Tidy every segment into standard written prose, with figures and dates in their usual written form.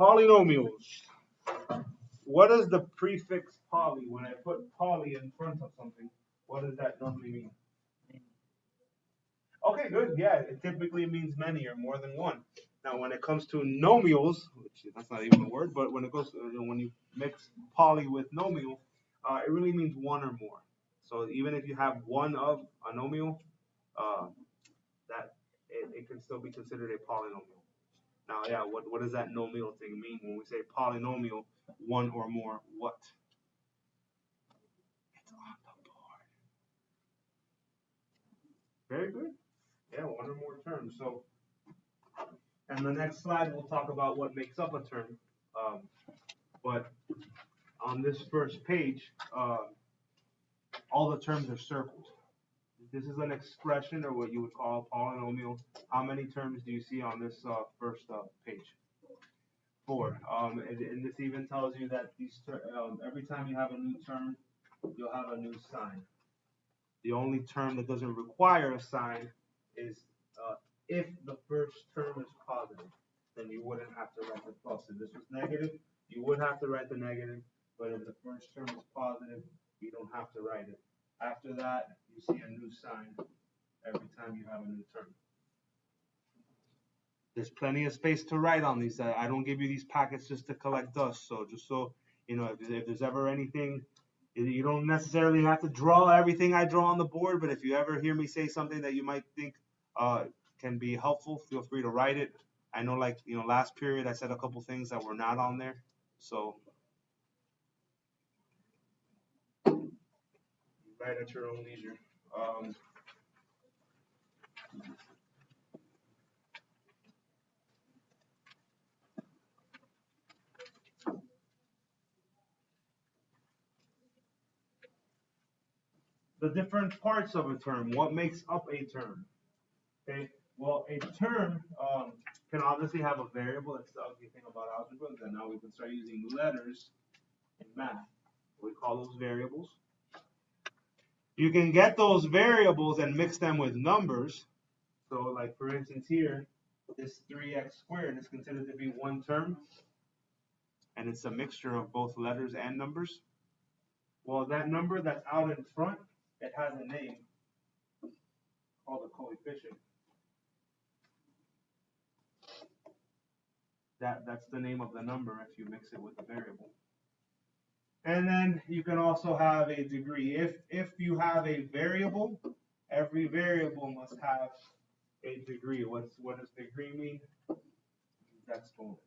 Polynomials. What is the prefix poly? When I put poly in front of something, what does that normally mean? Okay, good. Yeah, it typically means many or more than one. Now, when it comes to nomials, which that's not even a word, but when it goes to, when you mix poly with nomial, it really means one or more. So even if you have one of a nomial, that it can still be considered a polynomial. Now, yeah, what does that nomial thing mean when we say polynomial, one or more? What? It's on the board. Very good. Yeah, one or more terms. So, and the next slide we'll talk about what makes up a term. But on this first page, all the terms are circled. This is an expression, or what you would call a polynomial. How many terms do you see on this first page? 4. And this even tells you that these every time you have a new term, you'll have a new sign. The only term that doesn't require a sign is if the first term is positive, then you wouldn't have to write the plus. If this was negative, you would have to write the negative, but if the first term is positive, you don't have to write it. After that, you see a new sign every time you have a new term. There's plenty of space to write on these. I don't give you these packets just to collect dust. So just so you know, if there's ever anything, you don't necessarily have to draw everything I draw on the board. But if you ever hear me say something that you might think can be helpful, feel free to write it. I know, like, last period I said a couple things that were not on there. So write at your own leisure. The different parts of a term. What makes up a term? Okay. Well, a term can obviously have a variable. That's the ugly thing about algebra. And now we can start using letters in math. We call those variables. You can get those variables and mix them with numbers. So, like, for instance, here, this 3x squared is considered to be one term, and it's a mixture of both letters and numbers. Well, that number that's out in front, it has a name called a coefficient. That's the name of the number if you mix it with a variable. And then you can also have a degree. If you have a variable, every variable must have a degree. What does degree mean? Exponent.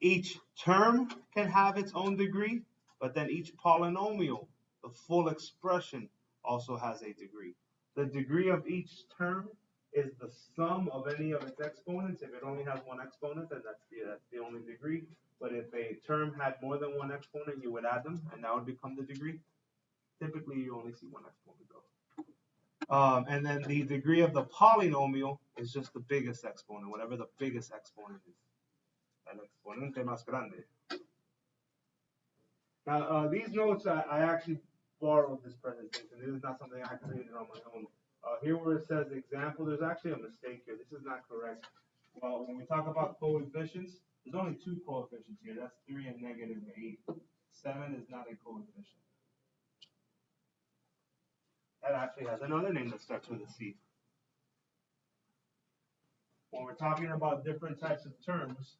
Each term can have its own degree, but then each polynomial, the full expression, also has a degree. The degree of each term is the sum of any of its exponents. If it only has one exponent, then that's the only degree. But if a term had more than one exponent, you would add them, and that would become the degree. Typically, you only see one exponent though. And then the degree of the polynomial is just the biggest exponent, whatever the biggest exponent is. El exponente más grande. Now, these notes, I actually borrowed this presentation. This is not something I created on my own. Here where it says example, there's actually a mistake here. This is not correct. Well, when we talk about coefficients, there's only two coefficients here. That's 3 and negative 8. 7 is not a coefficient. That actually has another name that starts with a C. When we're talking about different types of terms,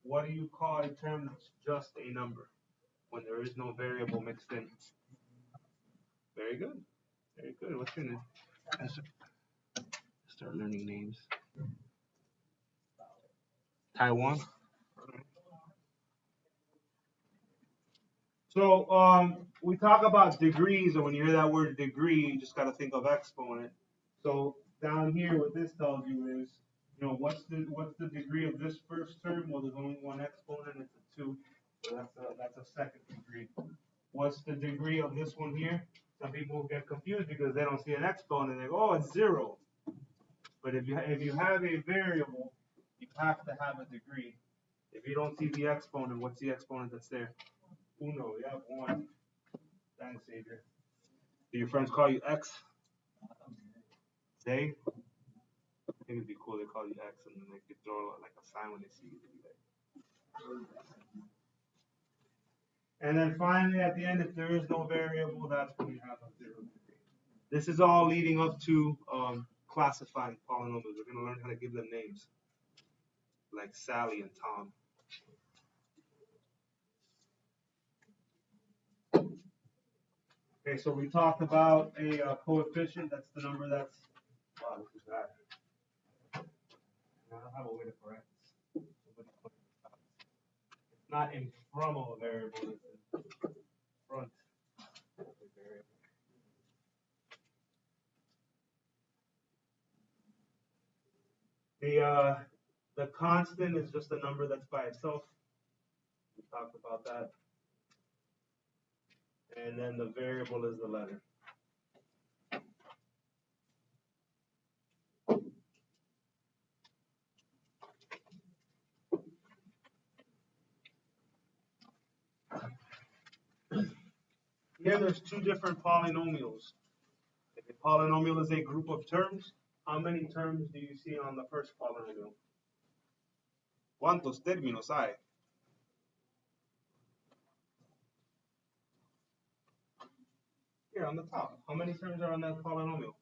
what do you call a term that's just a number when there is no variable mixed in? Very good. Very good. What's your name? Start learning names. Taiwan. So we talk about degrees, and when you hear that word degree, you just got to think of exponent. So down here, what this tells you is, what's the degree of this first term? Well, there's only one exponent. It's a 2. So that's a second degree. What's the degree of this one here? Some people get confused because they don't see an exponent. They go, oh, it's 0. But if you have a variable, you have to have a degree. If you don't see the exponent, what's the exponent that's there? Uno, you have 1. Thanks, Xavier. Do your friends call you X? They? think it'd be cool. They call you X, and then they could throw like a sign when they see you. And then finally, at the end, if there is no variable, that's when you have a 0 degree. This is all leading up to classifying polynomials. We're going to learn how to give them names, like Sally and Tom. Okay, so we talked about a coefficient. That's the number that's, wow, this is bad. I don't have a way to correct this. It's not in from of a variable, it's in front of a variable. The constant is just a number that's by itself. We talked about that. And then the variable is the letter. Here there's two different polynomials. If a polynomial is a group of terms, how many terms do you see on the first polynomial? ¿Cuántos términos hay? Here on the top, how many terms are on that polynomial?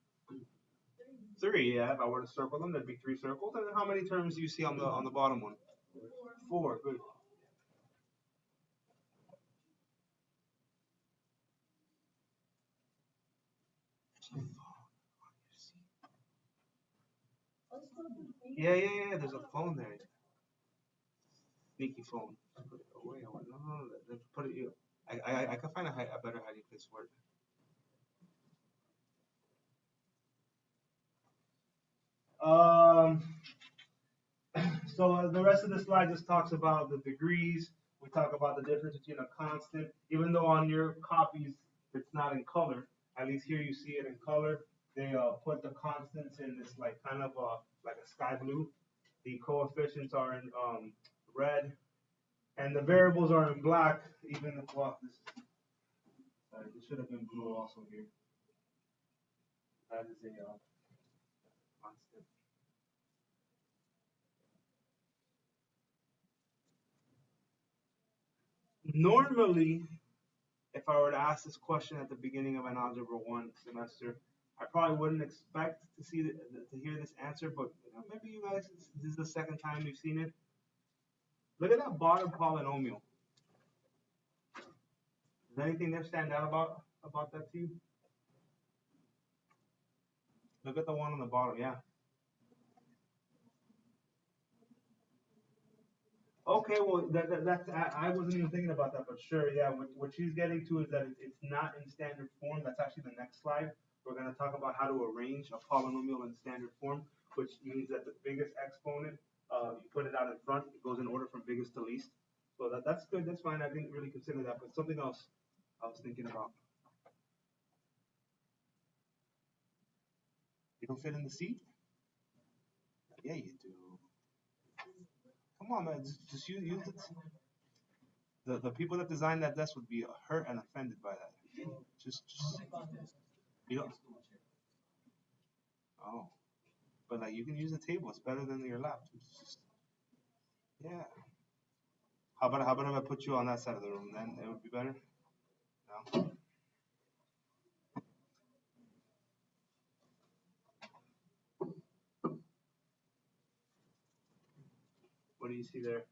3, yeah. If I were to circle them, there'd be 3 circles. And then how many terms do you see on the bottom one? 4, good. Yeah. There's a phone there. Sneaky phone. Put it away. No. Put it. I can find a better hiding place for it. So the rest of the slide just talks about the degrees. We talk about the difference between a constant. Even though on your copies it's not in color, at least here you see it in color. They put the constants in this like kind of like a sky blue. The coefficients are in red, and the variables are in black. Even if this should have been blue also here. That is a constant. Normally, if I were to ask this question at the beginning of an Algebra I semester, I probably wouldn't expect to hear this answer, but maybe you guys, this is the second time you've seen it. Look at that bottom polynomial. Does anything there stand out about that to you? Look at the one on the bottom, yeah. Okay, well, that's I wasn't even thinking about that, but sure, yeah. What she's getting to is that it's not in standard form. That's actually the next slide. We're going to talk about how to arrange a polynomial in standard form, which means that the biggest exponent, you put it out in front. It goes in order from biggest to least. So that's good. That's fine. I didn't really consider that, but something else I was thinking about. You don't fit in the seat? Yeah, you do. Come on, man. Just use it. The people that designed that desk would be hurt and offended by that. Just you don't. Oh, but like you can use the table. It's better than your lap. Yeah. How about if I put you on that side of the room? Then it would be better. No. What do you see there?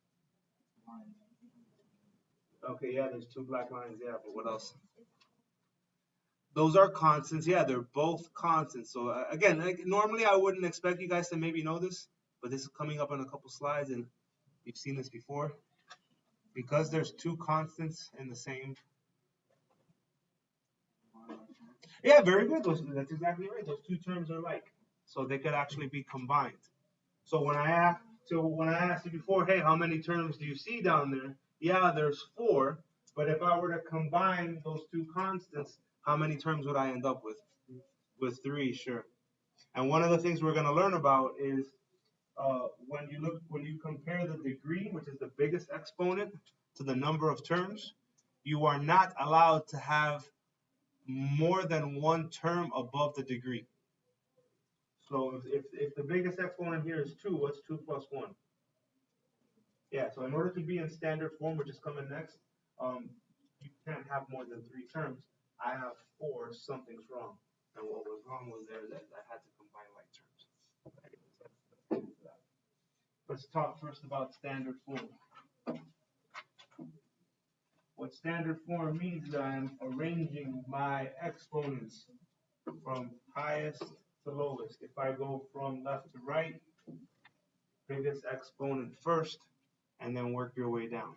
Okay, yeah, there's 2 black lines, yeah, but what else? Those are constants, yeah, they're both constants. So again, like, normally I wouldn't expect you guys to maybe know this, but this is coming up in a couple slides, and you've seen this before. Because there's 2 constants in the same. Yeah, very good. That's exactly right. Those 2 terms are like, so they could actually be combined. So when I asked you before, hey, how many terms do you see down there? Yeah, there's 4. But if I were to combine those 2 constants, how many terms would I end up with? With 3, sure. And one of the things we're going to learn about is when you compare the degree, which is the biggest exponent, to the number of terms, you are not allowed to have more than 1 term above the degree. So if the biggest exponent here is 2, what's 2 plus 1? Yeah, so in order to be in standard form, which is coming next, you can't have more than 3 terms. I have 4, something's wrong. And what was wrong was there that I had to combine like terms. Let's talk first about standard form. What standard form means is I'm arranging my exponents from highest to lowest. If I go from left to right, biggest exponent first, and then work your way down.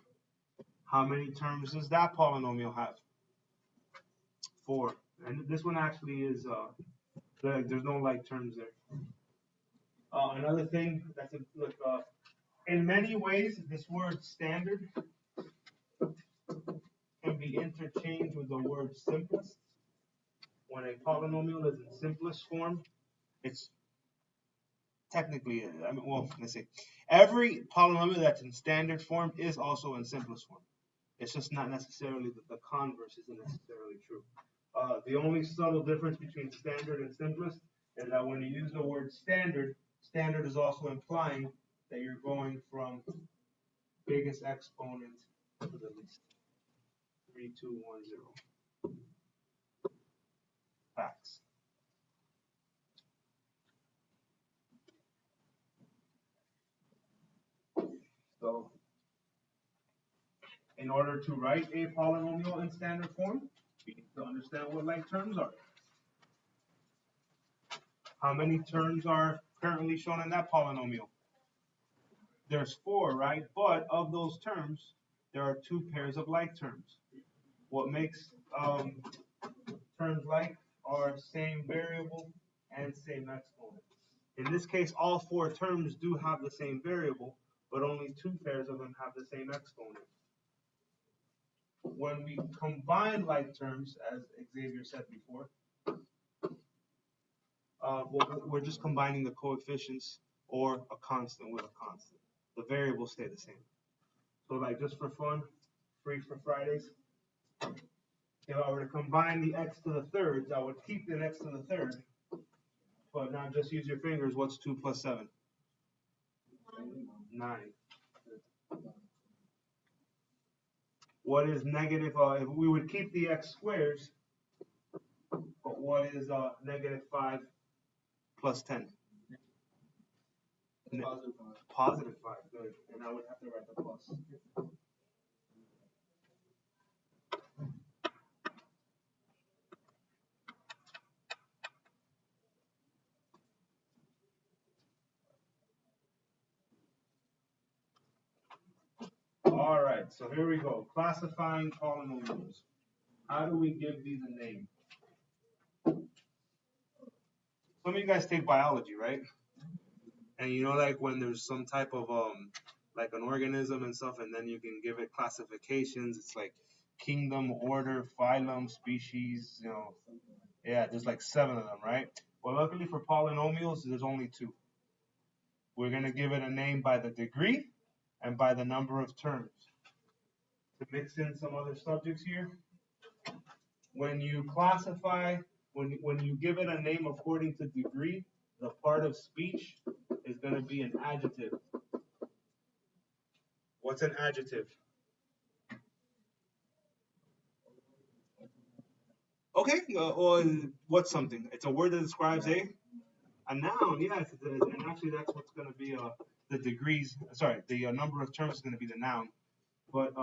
How many terms does that polynomial have? 4. And this one actually is, there's no like terms there. Another thing that's look, in many ways, this word standard can be interchanged with the word simplest. When a polynomial is in simplest form, it's technically, let's see. Every polynomial that's in standard form is also in simplest form. It's just not necessarily that the converse isn't necessarily true. The only subtle difference between standard and simplest is that when you use the word standard, standard is also implying that you're going from biggest exponent to the least. 3, 2, 1, 0. Facts. So, in order to write a polynomial in standard form, we need to understand what like terms are. How many terms are currently shown in that polynomial? There's 4, right? But of those terms, there are 2 pairs of like terms. What makes terms like are same variable and same exponent. In this case, all 4 terms do have the same variable, but only 2 pairs of them have the same exponent. When we combine like terms, as Xavier said before, we're just combining the coefficients or a constant with a constant. The variables stay the same. So like just for fun, free for Fridays, if I were to combine the x to the thirds, I would keep the x to the third, but now just use your fingers. What's 2 plus 7? 9. What is negative? If we would keep the x squares, but what is negative 5 plus 10? Positive 5. Positive 5, good. And I would have to write the plus. All right, so here we go. Classifying polynomials. How do we give these a name? Some of you guys take biology, right? And you know, like when there's some type of like an organism and stuff, and then you can give it classifications. It's like kingdom, order, phylum, species. You know, yeah, there's like 7 of them, right? Well, luckily for polynomials, there's only 2. We're gonna give it a name by the degree and by the number of terms. To mix in some other subjects here, when you classify, when you give it a name according to degree, the part of speech is going to be an adjective. What's an adjective? Okay, or what's something? It's a word that describes a noun. Yes, and actually that's what's going to be the degrees. Sorry, the number of terms is going to be the noun. But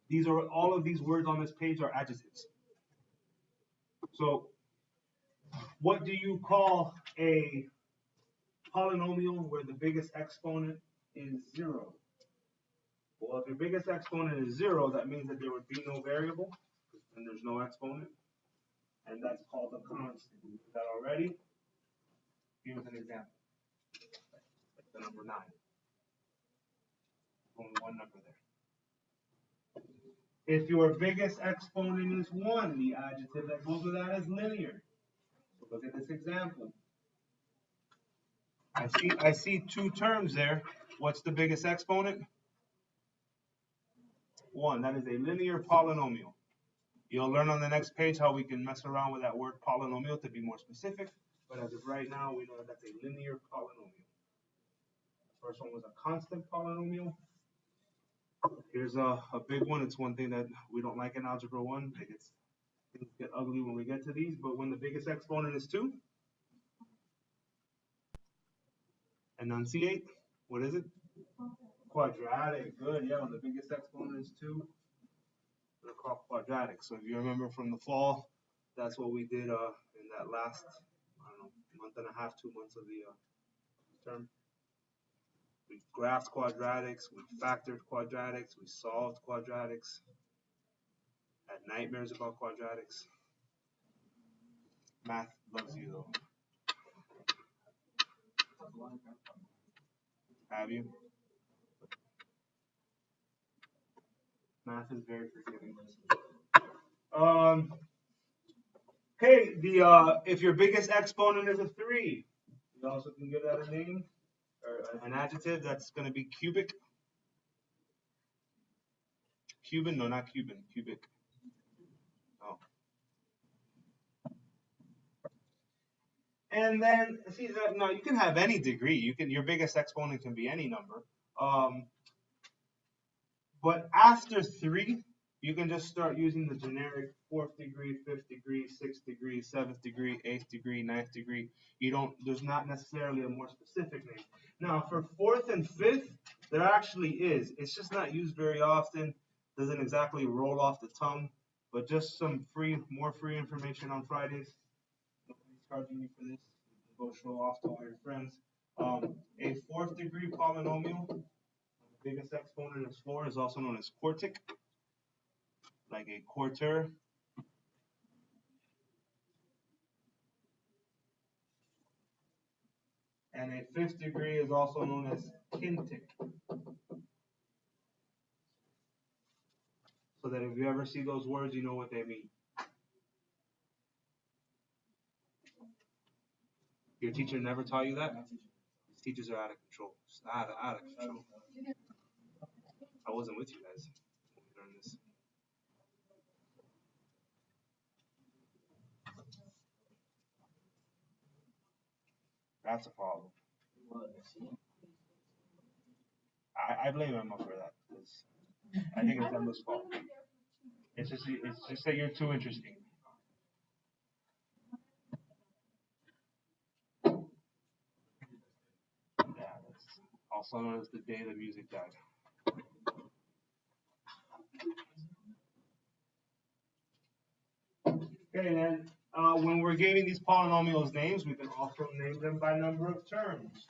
these are all of these words on this page are adjectives. So, what do you call a polynomial where the biggest exponent is 0? Well, if your biggest exponent is 0, that means that there would be no variable, and there's no exponent, and that's called a constant. We did that already. Here's an example. Like the number 9. Only one number there. If your biggest exponent is 1, the adjective that goes with that is linear. So look at this example. I see 2 terms there. What's the biggest exponent? 1. That is a linear polynomial. You'll learn on the next page how we can mess around with that word polynomial to be more specific. but as of right now, we know that that's a linear polynomial. The first one was a constant polynomial. Here's a big one. It's one thing that we don't like in Algebra 1. Things get ugly when we get to these, but when the biggest exponent is 2, enunciate. What is it? Quadratic. Good. Yeah, when the biggest exponent is 2, they're called quadratic. So if you remember from the fall, that's what we did in that last, I don't know, month and a half, 2 months of the term. We graphed quadratics, we factored quadratics, we solved quadratics, had nightmares about quadratics. Math loves you though. Have you? Math is very forgiving. Okay, if your biggest exponent is a 3, you also can give that a name or an adjective. That's going to be cubic. Cuban? No, not Cuban. Cubic. Oh. And then see that no, you can have any degree. Your biggest exponent can be any number. But after 3, you can just start using the generic 4th degree, 5th degree, 6th degree, 7th degree, 8th degree, 9th degree. There's not necessarily a more specific name. Now for 4th and 5th, there actually is. It's just not used very often. Doesn't exactly roll off the tongue, but just some more free information on Fridays. Nobody's charging you for this. You can go show off to all your friends. A 4th degree polynomial. Biggest exponent is 4 is also known as quartic, like a quarter. And a 5th degree is also known as quintic. So that if you ever see those words, you know what they mean. Your teacher never taught you that? Teachers are out of control. Just out of control. I wasn't with you guys when we learned this. That's a problem. I blame Emma for that because I think it's Emma's fault. It's just that you're too interesting. Yeah, that's also known as the day the music died. Okay, then when we're giving these polynomials names, we can also name them by number of terms.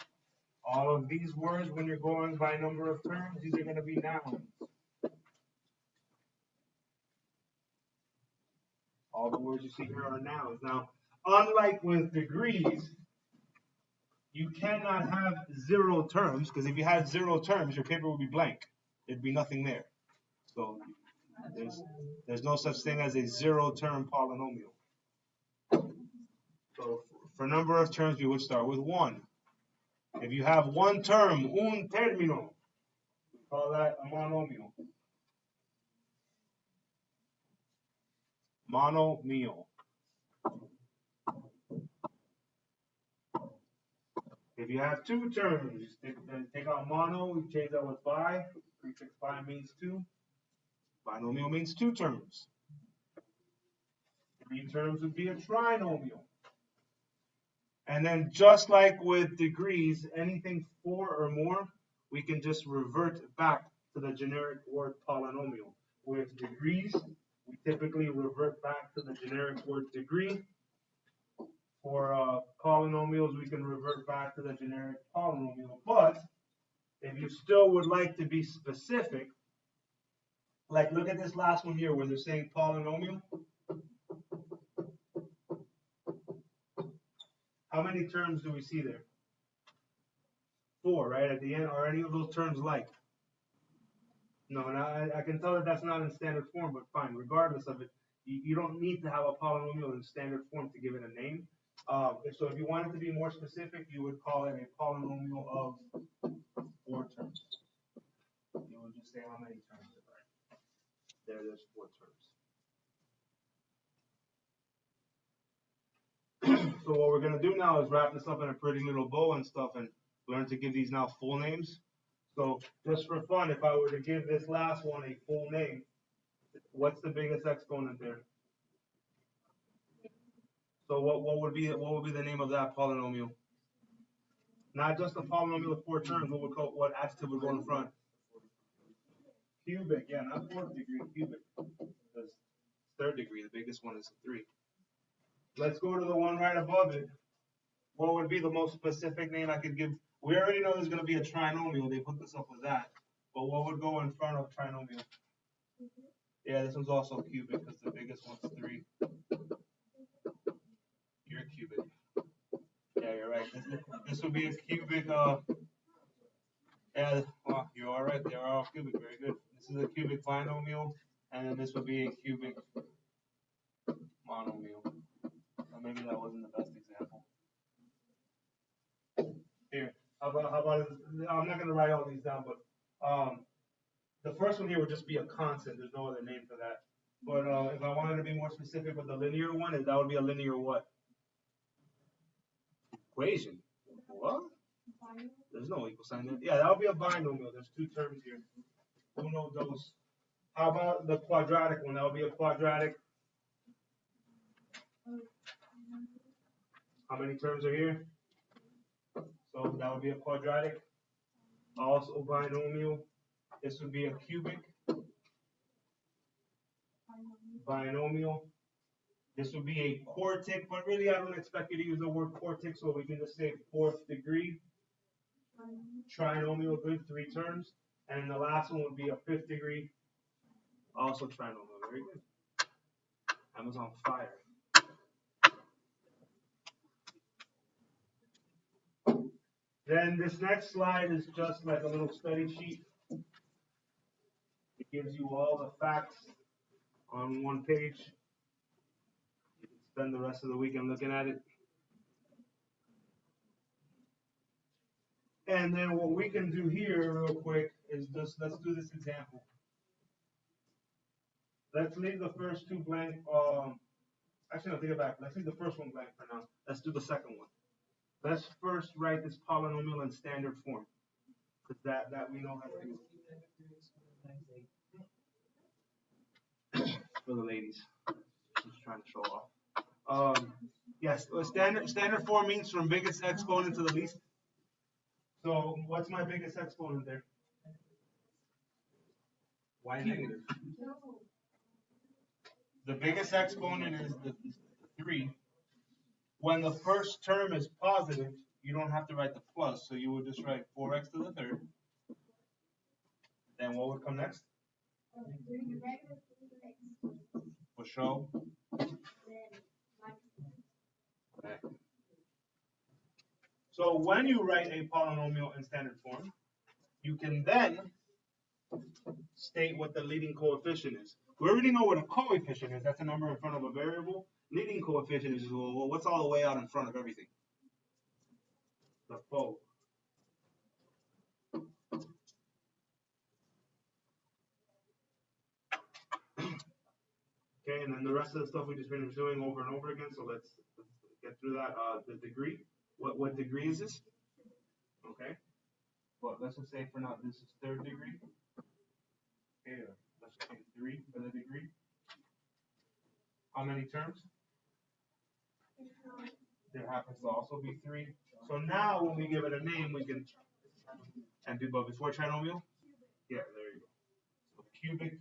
All of these words, when you're going by number of terms, these are going to be nouns. All the words you see here are nouns. Now, unlike with degrees, you cannot have 0 terms, because if you had 0 terms, your paper would be blank. There'd be nothing there. So there's no such thing as a 0-term polynomial. So for number of terms, we would start with 1. If you have 1 term, un término, we call that a monomial. Monomial. If you have 2 terms, take out mono, you change that with bi. Prefix bi means 2. Binomial means 2 terms. 3 terms would be a trinomial. And then just like with degrees, anything 4 or more, we can just revert back to the generic word polynomial. With degrees, we typically revert back to the generic word degree. For polynomials, we can revert back to the generic polynomial. But if you still would like to be specific, like look at this last one here where they're saying polynomial. How many terms do we see there? 4, right? At the end, are any of those terms like? No, and I can tell that that's not in standard form, but fine. Regardless of it, you don't need to have a polynomial in standard form to give it a name. So if you wanted to be more specific, you would call it a polynomial of 4 terms. You would just say how many terms there are. There's 4 terms. So what we're going gonna do now is wrap this up in a pretty little bow and stuff and learn to give these now full names. So just for fun, if I were to give this last one a full name, what's the biggest exponent there? So what would be the name of that polynomial? Not just a polynomial of 4 terms. What adjective would go in front? Cubic. Yeah, not 4th degree, cubic. Because 3rd degree, the biggest one is 3. Let's go to the one right above it. What would be the most specific name I could give? We already know there's going to be a trinomial. They put this up with that. But what would go in front of trinomial? Yeah, this one's also cubic because the biggest one's 3. You're cubic. Yeah, you're right. This would be a cubic. Yeah, well, you're all right. They're all cubic. Very good. This is a cubic binomial, and then this would be a cubic monomial. Or maybe that wasn't the best example. Here, how about I'm not going to write all these down, but the first one here would just be a constant. There's no other name for that. But if I wanted to be more specific with the linear one, that would be a linear what? Equation. What? There's no equal sign there. Yeah, that would be a binomial. There's 2 terms here. Uno, dos. How about the quadratic one? That would be a quadratic. How many terms are here? So that would be a quadratic. Also binomial. This would be a cubic binomial. This would be a quartic, but really I don't expect you to use the word quartic, so we can just say 4th degree. Trinomial, good, 3 terms. And the last one would be a 5th degree, also trinomial. Very good. Amazon fire. Then this next slide is just like a little study sheet. It gives you all the facts on one page. You can spend the rest of the weekend looking at it. And then what we can do here real quick is just, let's do this example. Let's leave the first 2 blank. Actually, no, take it back. Let's leave the first one blank for now. Let's do the second one. Let's first write this polynomial in standard form. Because that we know how to do. For the ladies. Just trying to show off. Yes, standard form means from biggest exponent to the least. So what's my biggest exponent there? Y negative. The biggest exponent is the 3. When the first term is positive, you don't have to write the plus, so you would just write 4x to the 3rd. Then what would come next? For show. Okay. So when you write a polynomial in standard form, you can then state what the leading coefficient is. We already know what a coefficient is. That's a number in front of a variable. Leading coefficient is, well, what's all the way out in front of everything? The foe. Okay, and then the rest of the stuff we just finished doing over and over again. So let's get through that. The degree. What degree is this? Okay. Well, let's just say for now this is 3rd degree. Okay, let's just say 3 for the degree. How many terms? There happens to also be 3. So now when we give it a name, we can, and do, but before trinomial? Yeah, there you go. So cubic.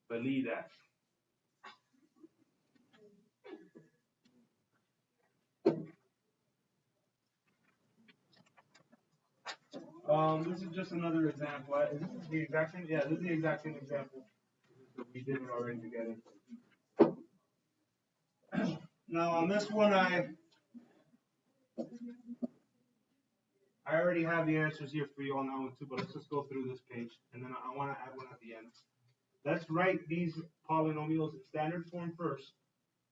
Believe that. This is just another example. Is this the exact same? Yeah, this is the exact same example. We did it already together. Now on this one, I already have the answers here for you on that one too, but let's just go through this page, and then I want to add one at the end. Let's write these polynomials in standard form first,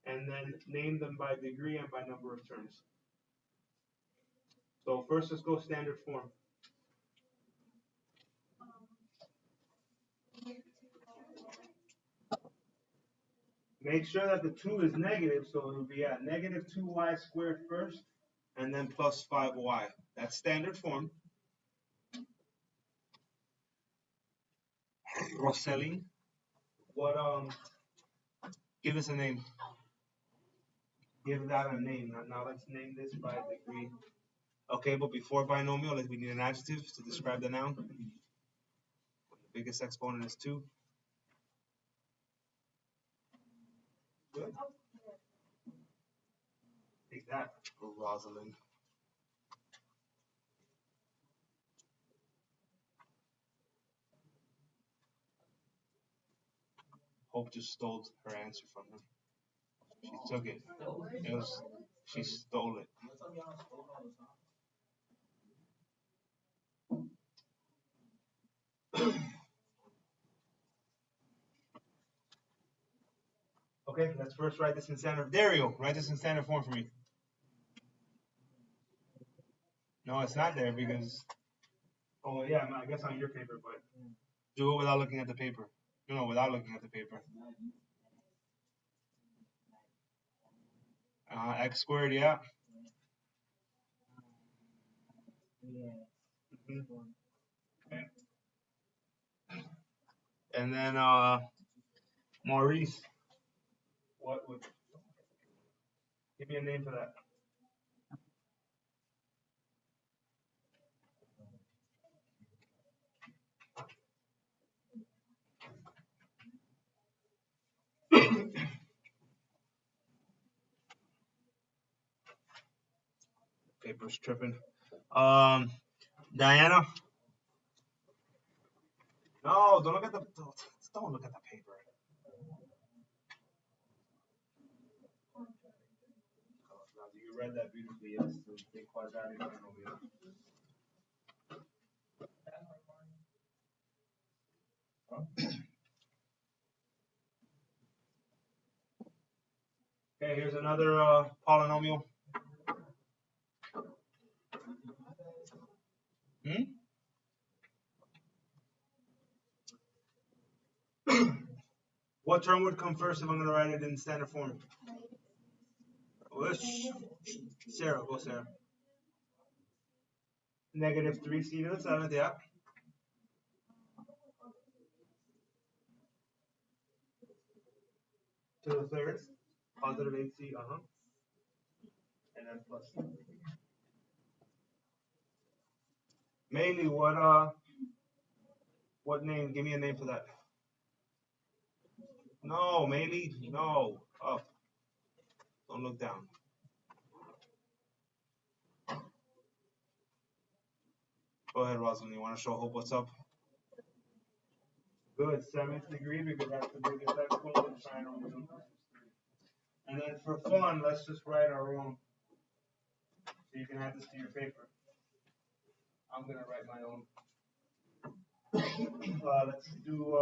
and then name them by degree and by number of terms. So first, let's go standard form. Make sure that the 2 is negative, so it will be at negative 2y squared first, and then plus 5y. That's standard form. Roselli, what give us a name. Give that a name. Now let's name this by degree. Okay, but before binomial, we need an adjective to describe the noun. The biggest exponent is 2. Good. Take that, Rosalind. Hope just stole her answer from him. She took it. She stole it. Okay, let's first write this in standard. Dario, write this in standard form for me. No, it's not there because. Oh yeah, I guess on your paper, but do it without looking at the paper. No, without looking at the paper. X squared, yeah. Mm-hmm. Okay. And then Maurice, what would give me a name for that? Paper's tripping. Diana. No, don't look at the paper. You read that beautifully. Yes, the quadratic binomial. Okay, here's another polynomial. What term would come first if I'm going to write it in standard form? Sarah, go Sarah. Negative 3c to the 7th, yeah. To the 3rd, positive 8c, and then plus. Mainly, what name? Give me a name for that. No, mainly, no. Up. Don't look down. Go ahead, Rosalind. You want to show Hope what's up? Good, 7th degree, because that's the biggest exponent in trinomial. And then for fun, let's just write our own. So you can add this to your paper. I'm gonna write my own. Let's do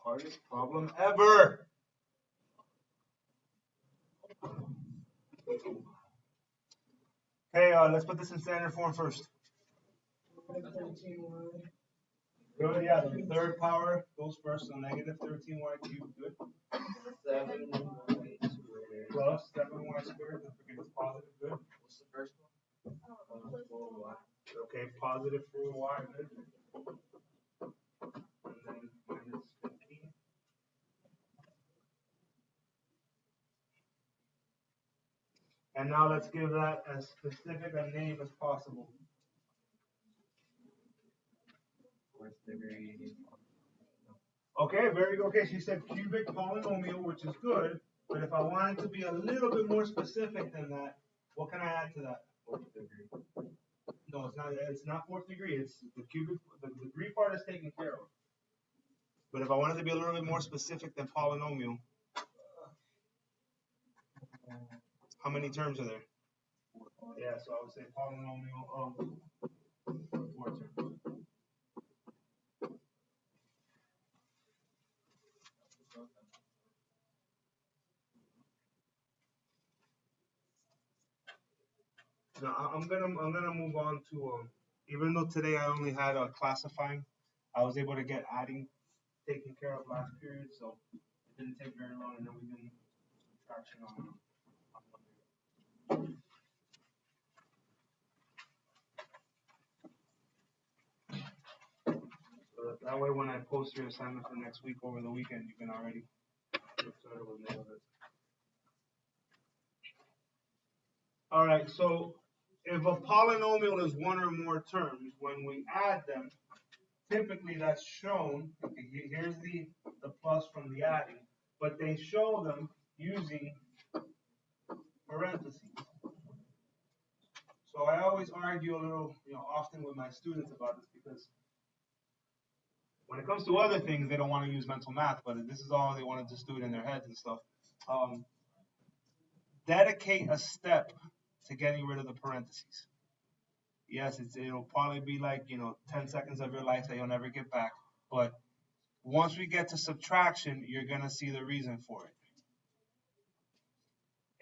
hardest problem ever. Okay, let's put this in standard form first. Good, yeah, the 3rd power goes first, so negative 13y cubed, good. 7y squared. Plus 7y squared, don't forget it's positive, good. What's the first one? 4y. Okay, positive 4y, good. And then minus 15. And now let's give that as specific a name as possible. Okay, very good. Okay, she said cubic polynomial, which is good. But if I wanted to be a little bit more specific than that, what can I add to that? 4th degree. No, it's not. It's not 4th degree. It's the cubic. The degree part is taken care of. But if I wanted to be a little bit more specific than polynomial, how many terms are there? Yeah, so I would say polynomial of 4 terms. Now I'm gonna move on to even though today I only had classifying, I was able to get adding taken care of last period, so it didn't take very long, and then we did subtraction on Monday. So that way, when I post your assignment for next week over the weekend, you can already get started with nail this. All right, so if a polynomial is one or more terms, when we add them, typically that's shown, okay, here's the plus from the adding, but they show them using parentheses. So I always argue a little, often with my students about this, because when it comes to other things, they don't want to use mental math, but this is all they want to just do it in their heads and stuff. Dedicate a step to getting rid of the parentheses. Yes, it'll probably be like, 10 seconds of your life that you'll never get back. But once we get to subtraction, you're going to see the reason for it.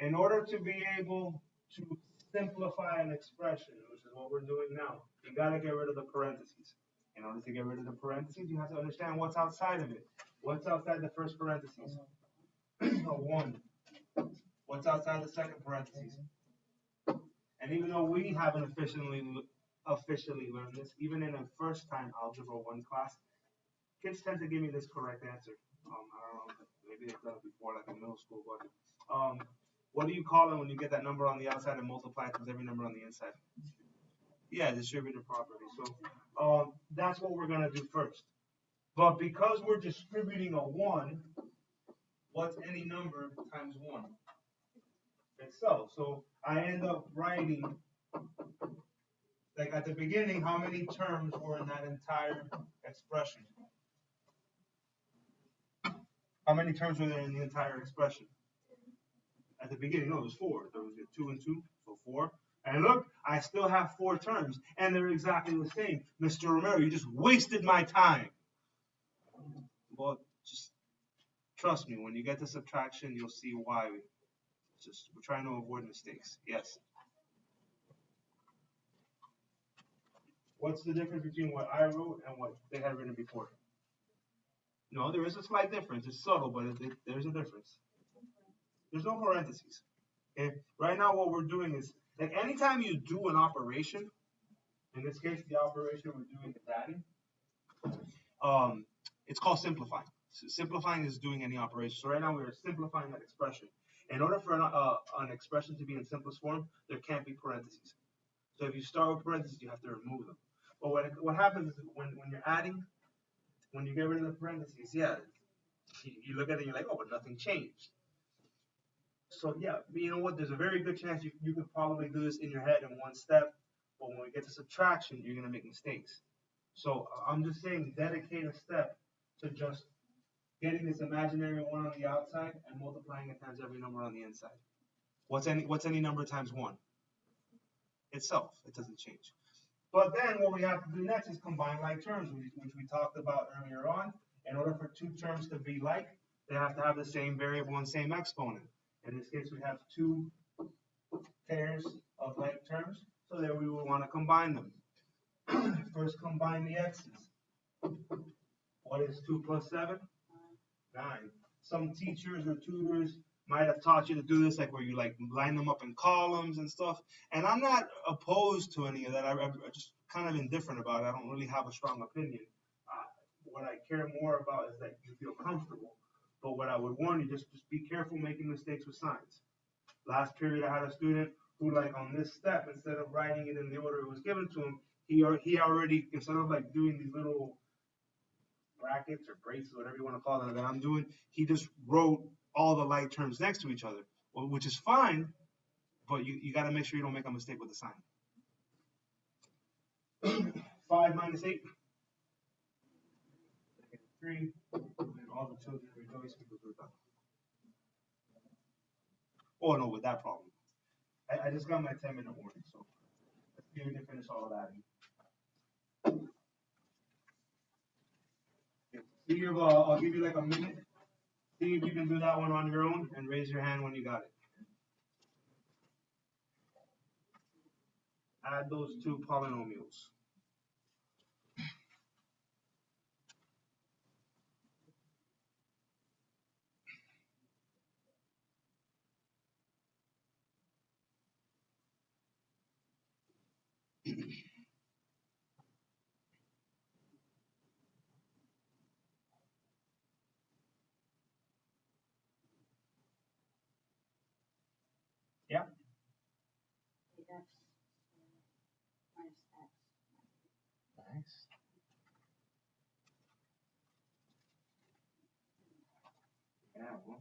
In order to be able to simplify an expression, which is what we're doing now, you got to get rid of the parentheses. In order to get rid of the parentheses, you have to understand what's outside of it. What's outside the first parentheses? 1. What's outside the second parentheses? And even though we haven't officially learned this, even in a first-time Algebra I class, kids tend to give me this correct answer. I don't know, maybe they've done it before, like in middle school, but what do you call it when you get that number on the outside and multiply it times every number on the inside? Yeah, distributive property. So that's what we're going to do first. But because we're distributing a 1, what's any number times 1? Itself. So I end up writing, like at the beginning, how many terms were in that entire expression? How many terms were there in the entire expression? At the beginning, no, it was 4. There was 2 and 2, so 4. And look, I still have 4 terms, and they're exactly the same. Mr. Romero, you just wasted my time. Well, just trust me, when you get to subtraction, you'll see why. We're trying to avoid mistakes. Yes. What's the difference between what I wrote and what they had written before? No, there is a slight difference. It's subtle, but there's a difference. There's no parentheses. Okay. Right now, what we're doing is, like, anytime you do an operation, in this case, the operation we're doing is adding. It's called simplifying. So simplifying is doing any operation. So right now, we're simplifying that expression. In order for an expression to be in simplest form, there can't be parentheses. So if you start with parentheses, you have to remove them. But what happens is when you're adding, when you get rid of the parentheses, yeah, you look at it and you're like, oh, but nothing changed. So yeah, you know what? There's a very good chance you could probably do this in your head in one step. But when we get to subtraction, you're going to make mistakes. So I'm just saying, dedicate a step to just getting this imaginary 1 on the outside and multiplying it times every number on the inside. What's any number times 1? Itself. It doesn't change. But then what we have to do next is combine like terms, which we talked about earlier on. In order for 2 terms to be like, they have to have the same variable and same exponent. In this case, we have 2 pairs of like terms, so that we will want to combine them. First, combine the x's. What is 2 plus 7? 9. Some teachers or tutors might have taught you to do this, like where you like line them up in columns and stuff. And I'm not opposed to any of that. I'm just kind of indifferent about it. I don't really have a strong opinion. What I care more about is that you feel comfortable. But what I would warn you, just be careful making mistakes with signs. Last period, I had a student who, like, on this step, instead of writing it in the order it was given to him, he already, instead of like doing these little brackets or braces, whatever you want to call them, that I'm doing, he just wrote all the like terms next to each other, which is fine, but you got to make sure you don't make a mistake with the sign. 5 minus 8. 3, and all the children rejoice because we're done. Oh no, with that problem. I just got my 10-minute warning, so let's see if we can finish all of that. See if I'll give you like a minute. See if you can do that one on your own and raise your hand when you got it. Add those two polynomials. Yeah. Nice. Yeah, well,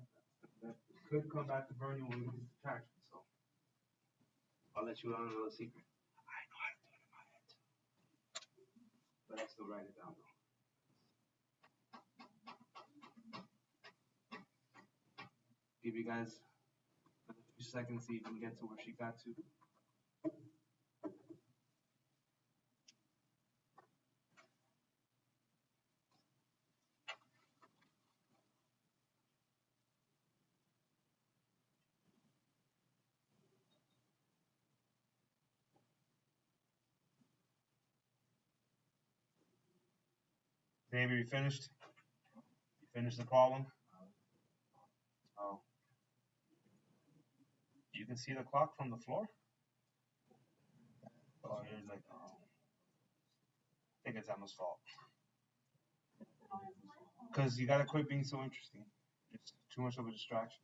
that could come back to burn you when we do subtraction, so I'll let you learn a little secret. I know how to do it in my head, but I still write it down though. Give you guys a few seconds, see if you can get to where she got to. Maybe you finished? You finished the problem? Oh. You can see the clock from the floor? Oh, you're like, oh. I think it's Emma's fault. Because you gotta quit being so interesting. It's too much of a distraction.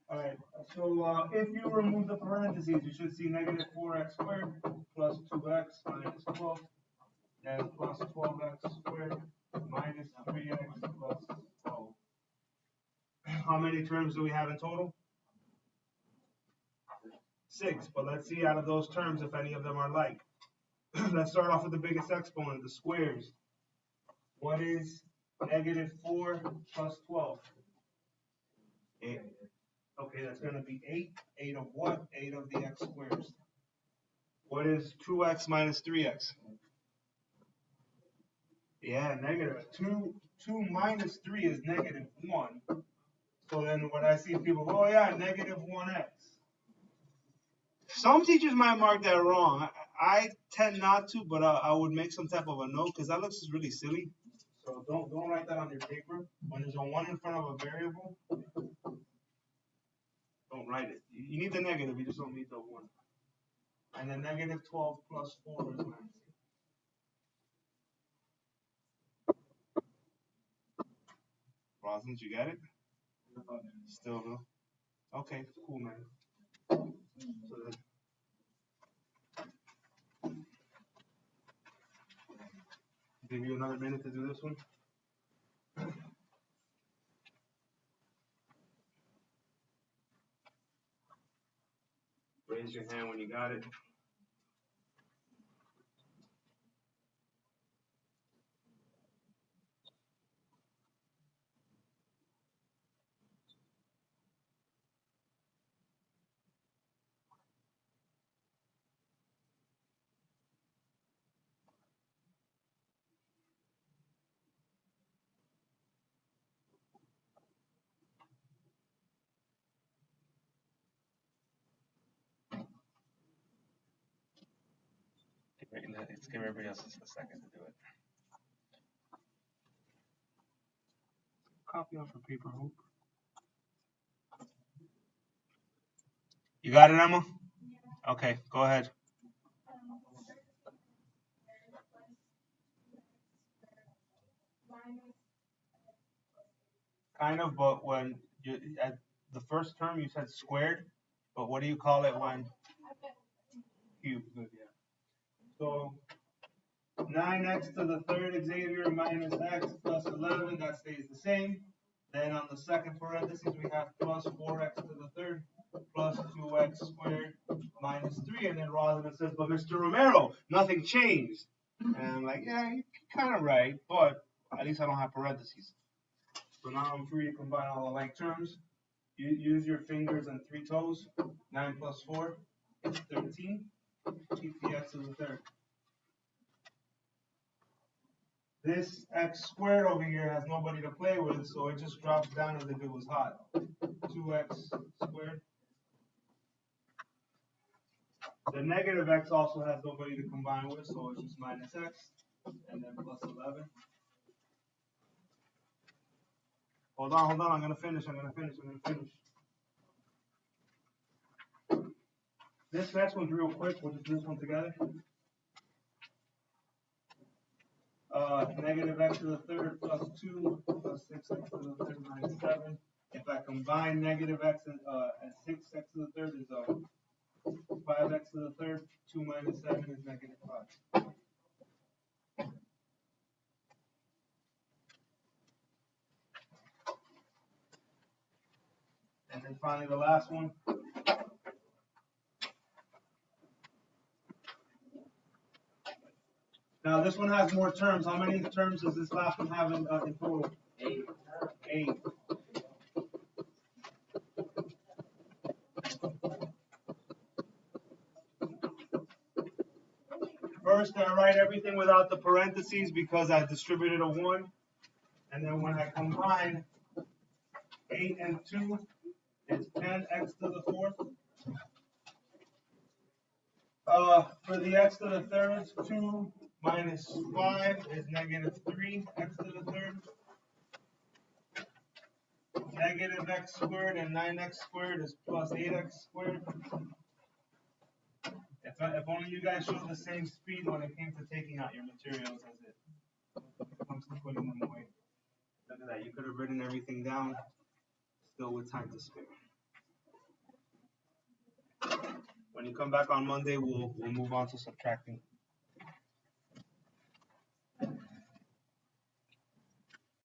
Alright, so if you remove the parentheses, you should see negative 4x squared plus 2x minus 12, then plus 12x squared minus 3x plus 12. How many terms do we have in total? 6, but let's see out of those terms if any of them are like. Let's start off with the biggest exponent, the squares. What is negative 4 plus 12? 8. Okay, that's going to be 8. 8 of what? 8 of the x squares. What is 2x minus 3x? Yeah, negative. 2 minus 3 is negative 1. So then when I see people go, oh yeah, negative 1x. Some teachers might mark that wrong. I tend not to, but I would make some type of a note because that looks really silly. So don't write that on your paper. When there's a 1 in front of a variable, don't write it. You need the negative, you just don't need the 1. And then negative 12 plus 4 is minus 8. Rosalind, you got it? Still no? Okay, cool, man. So then, give you another minute to do this one. Raise your hand when you got it. Let's give everybody else a second to do it. Copy off your paper, Hope. You got it, Emma? Okay, go ahead. Kind of, but when you at the first term you said squared, but what do you call it when cubed? Yeah. So 9x to the third Xavier minus x plus 11, that stays the same. Then on the second parentheses we have plus 4x to the third plus 2x squared minus 3, and then Rosalind says, but Mr. Romero, nothing changed. And I'm like, yeah, you're kind of right, but At least I don't have parentheses. So now I'm free to combine all the like terms. You use your fingers and 3 toes. 9 plus 4 is 13. Keep the x to the third. This x squared over here has nobody to play with, so it just drops down as if it was hot. 2x squared. The negative x also has nobody to combine with, so it's just minus x, and then plus 11. Hold on, I'm gonna finish. This next one's real quick, we'll just do this one together. Negative x to the third plus 2 plus 6x to the third minus 7. If I combine negative x and 6x to the third is 5x to the third. 2 minus 7 is negative 5. And then finally the last one. Now this one has more terms. How many terms does this last one have in total? 8. 8. First, I write everything without the parentheses because I distributed a 1. And then when I combine 8 and 2, it's 10x to the fourth. For the x to the third, 2 minus 5 is negative 3x to the third. Negative x squared and 9x squared is plus 8x squared. If only you guys showed the same speed when it came to taking out your materials as it comes to putting them away. Look at that, you could have written everything down still with time to spare. When you come back on Monday, we'll move on to subtracting.